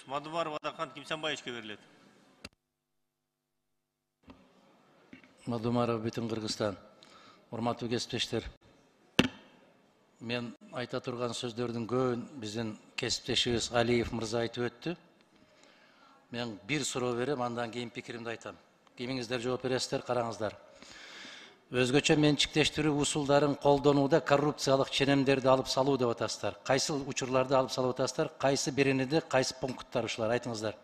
Мадумаров Адахан Кимсанбаевичке берилет. Мадумаров, бүтүн Кыргызстан. Урматтуу кесиптештер. Мен айта турган сөздөрдүн көбүн биздин кесиптешибиз Алиев мырза айтып өттү. Мен бир суроо берем, андан кийин пикиримди айтам. Кимиңиздер жооп бересиздер, караңыздар. Өзгөчө менчиктештирүү усулдарын колдонууда коррупциялык ченемдерди алып салуу деп атасыздар. Кайсы учурларды алып салып атасыздар? Кайсы бириниде, кайсы пункттар ушулар? Айтыңыздар.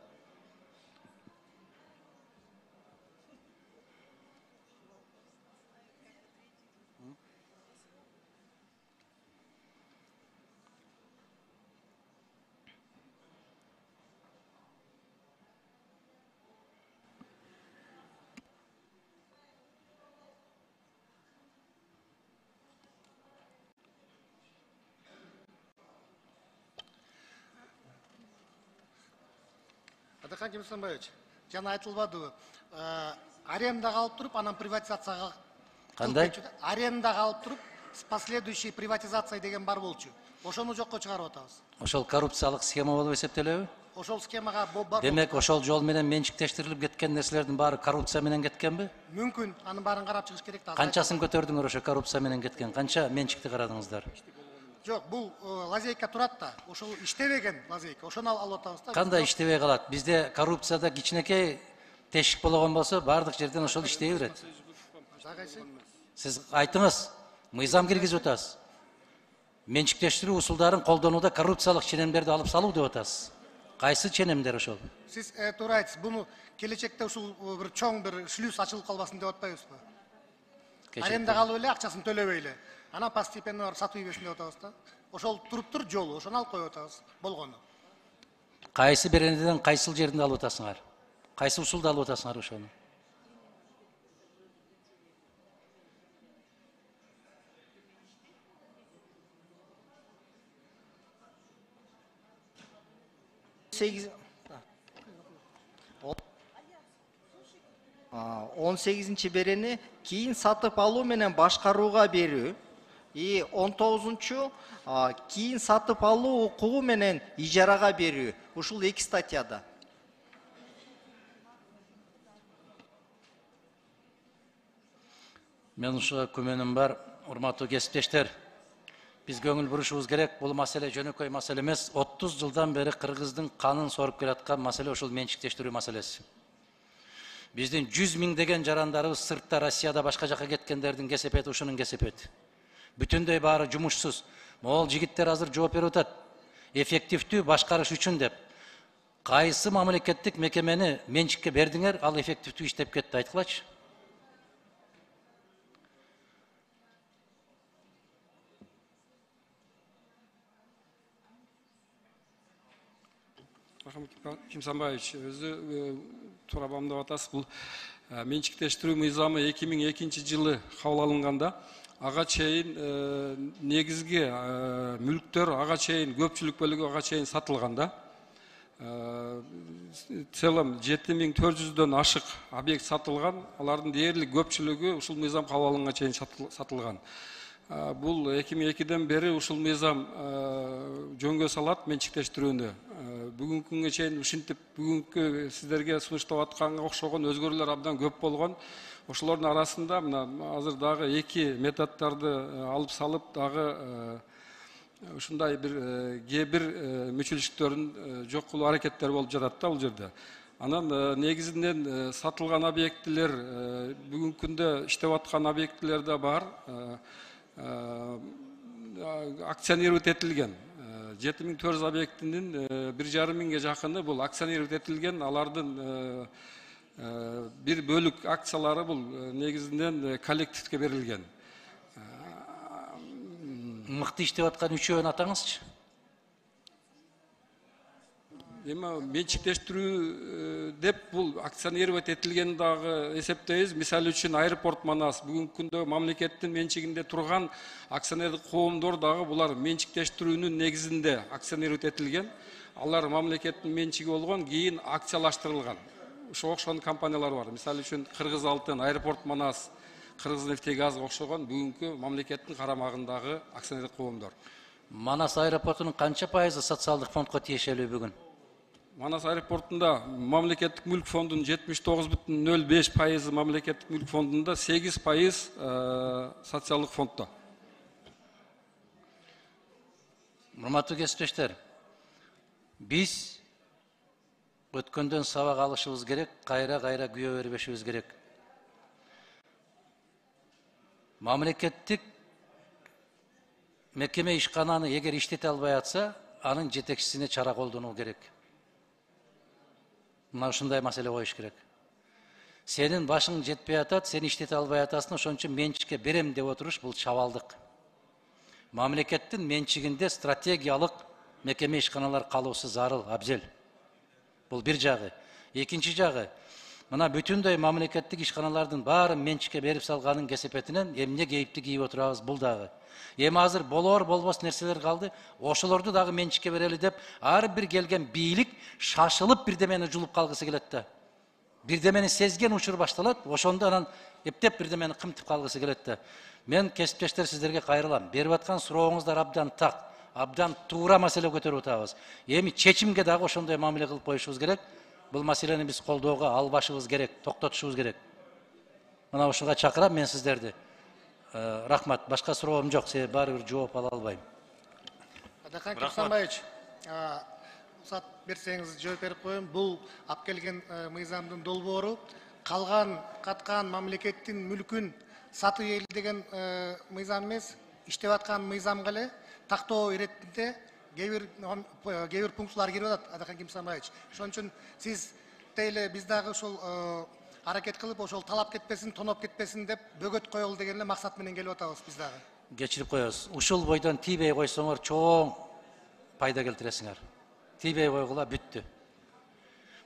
Адахан Кимсанбаевич, жана айтылбадыбы, арендага алып туруп, анан приватизацияга Кандай? Арендага алып туруп, последующий приватизация деген бар болчу. Ошону жокко чыгарып атабыз. Ошол коррупциялык схема болуп эсептелеби? Ошол схемага бар. Демек, ошол жол менен менчиктештирилип кеткен нерселердин баары коррупция менен кеткенби? Мүмкүн, анын баарын карап чыгыш керек да. Канчасын көтөрдүңөр ошо коррупция менен кеткен? Канча менчикти карадыңыздар? Жок, бул лазейка турат да, ошол иштебеген лазейка, ошону алып атабыз да. Кандай иштебей калат? Бизде коррупцияда кичинекей тешик болгон болсо, бардык жерден ошол иштей берет. Сиз айтыңыз, мыйзам киргизип атасыз. Менчиктештирүү усулдарын колдонууда коррупциялык ченемдерди алып салуу деп атасыз. Кайсы ченемдер ошол? Сиз туура айтасыз, буну келечекте ушул бир чоң бир шлюз ачылып калбасын деп атпайбызбы? Арендага алып эле, акчасын төлөбөй эле. Анан постепенно сатуу берсин деп атабыз да. Ошол туруптур жолу, ошону алып коюп атабыз. Болгону. Кайсы беренеден кайсыл жеринде алып атасыңар? Кайсы усулда алып атасыңар ошону? Он 18 берени кийин сатып алуу менен башкарууга берүү. 19-чу кийин сатып алуу укугу менен ижарага берүү. Ушул 2 статьяда. Мен ушуга күмөнүм бар, урматтуу кесиптештер. Биз көңүл бурушубуз керек. Бул маселе жөнөкөй маселе эмес. 30 жылдан бери Кыргыздын канын соруп келаткан маселе ушул менчиктештирүү маселеси. Биздин 100 миңдеген жарандарыбыз сыртта, Россияда, башка жака кеткендердин кесепети ушунун кесепети. Бүтүндөй баары жумушсуз. Могул жигиттер азыр жооп берип атат. Эффективдүү башкарыш үчүн деп. Кайсы мамлекеттик мекемени менчикке бердиңер, ал эффективдүү иштеп кетти, айткылачы. Кимсанбаевич, өзү турабам деп атасыз. Бул менчиктештирүү мыйзамы 2002 жылы кабыл алынганда, ага чейин негизги мүлктөр ага чейин көпчүлүк бөлүгү ага чейин сатылганда, целом 7400дөн ашык объект сатылган, алардын дээрлик көпчүлүгү ушул мыйзам кабыл алынганга чейин сатылган. Бул 2002ден бери ушул мыйзам жөнгө салат менчиктештирүүнү. Бүгүнкү күнгө чейин ушинтип бүгүнкү сиздерге сунуштап атканга окшогон өзгөрүүлөр абдан көп болгон. Ошолордун арасында мына азыр дагы 2 методдорду алып салып дагы ушундай бир кээ-бир мүчүлүштөрдүн жок кылуу аракеттери болуп жатат да бул жерде. Анан негизинен сатылган объектилер бүгүнкү күндө иштеп аткан объектилер да бар. Акционировать этилген 7400 объектинин 1,5 миңге жакыны бул акционировать этилген, алардын бир бөлүк акциялары бул негизинен коллективге берилген. Мыкты иштеп аткан үчөөнү атаңызчы. Эми менчиктештирүү деп бул акционировать этилген дагы эсептейбиз. Мисалы үчүн аэропорт Манас бүгүнкү күндө мамлекеттин менчигинде турган акционердик коомдор дагы булар менчиктештирүүнүн негизинде акционировать этилген. Алар мамлекеттин менчиги болгон, кийин акциялаштырылган. Ошого окшогон компаниялар бар. Мисалы үчүн Кыргыз Алтын, аэропорт Манас, Кыргыз-Нефтегаз окшогон бүгүнкү мамлекеттин карамагындагы акционердик коомдор. Манас аэропортунун канча пайызы социалдык фондко тиешелүү бүгүн? Манас аэропортунда мамлекеттик мүлк фондунун 79,05% мамлекеттик мүлк фондунда, 8% социалдык фонддо. Урматтуу кесиптештер, биз өткөндөн сабак алышыбыз керек, кайра күбө бербешибиз керек. Мамлекеттик мекеме ишкананы эгер иштете албай атса, анын жетекчисине чара колдонуу керек. Мына ушундай маселе коюш керек. Сенин башың жетпей атат, сен иштете албай атасың, ошон үчүн менчикке берем деп отуруш бул чабалдык. Мамлекеттин менчигинде стратегиялык мекеме ишканалар калуусу зарыл, абзел. Бул бир жагы. Экинчи жагы, мына бүтүндөй мамлекеттик ишканалардын баарын менчикке берип салганын кесепетинен эмне кейипти кийип отурабыз, бул дагы. Эми азыр болор болбос нерселер калды, ошолорду дагы менчикке берели деп, ар бир келген бийлик шашылып бирдемени жулуп калгысы келет да. Бирдемени сезген учур башталат, ошондо анан эптеп бирдемени кымтып калгысы келет да. Мен кесиптештер сиздерге кайрылам. Берип аткан сурооңуздар абдан так, абдан туура маселе көтөрүп атабыз. Эми чечимге дагы ошондой мамиле кылып коюшубуз керек. Бул маселени биз колдоого албашыбыз керек, токтотушубуз керек. Мына ушуга чакырам мен сиздерди. Рахмат. Башка суроом жок, себеби баары бир жооп ала албайм. Адахан Кемсанбаевич, уруксат берсеңиз жооп берип коеюн. Бул алып келген мыйзамдын долбоору калган каткан мамлекеттин мүлкүн сатып эл деген мыйзам эмес, иштеп аткан мыйзамга эле тактоо иретинде кээ бир пунктулар кирип атат, Адахан Кемсанбаевич. Ошон үчүн сиз эле биз дагы ошол аракет кылып, ошол талап кетпесин, тоноп кетпесин деп бөгөт коелу деген эле максат менен келип атабыз биз дагы. Кечирип коебуз. Ушул бойдон тийбей койсоңор чоң пайда келтиресиңер. Тийбей койгула бүттү.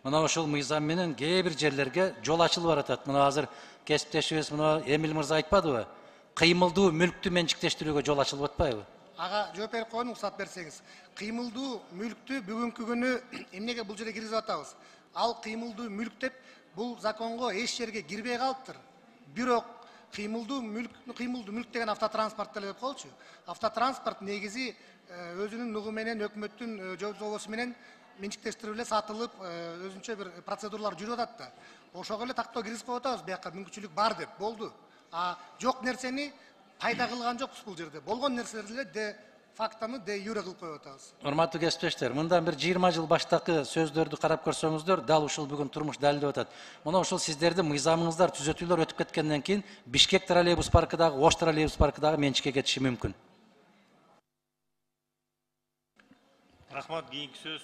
Мына ошол мыйзам менен кээ бир жерлерге жол ачылып баратат. Мына азыр кесиптешибиз мына Эмил мырза айтпадыбы? Кыймылдуу мүлктү менчиктештирүүгө жол ачылып атпайбы? Ага жооп берип коеюн, уруксат берсеңиз. Кыймылдуу мүлктү бүгүнкү күнү эмнеге бул жерге киргизип атабыз? Ал кыймылдуу мүлк деп бул законго эч жерге кирбей калыптыр. Бирок кыймылдуу мүлк деген автотранспорт деле деп коелучу. Автотранспорт негизи өзүнүн нугу менен өкмөттүн жобосу менен менчиктештирип эле сатылып, өзүнчө бир процедуралар жүрүп атат да. Ошого эле тактоо киргизип коюп атабыз, бияка мүмкүнчүлүк бар деп болду. Жок нерсени пайда кылган жокпуз бул жерде. Болгон нерселерди де фактаны де юре кылып коюп атабыз. Урматтуу кесиптештер, мындан бир 20 жыл баштакы сөздөрдү карап көрсөңүздөр, дал ушул бүгүн турмуш далилдеп атат. Мына ушул сиздердин мыйзамыңыздар, түзөтүүлөр өтүп кеткенден кийин Бишкек троллейбус паркы дагы, Ош троллейбус паркы дагы менчикке кетиши мүмкүн. Рахмат, кийинки сөз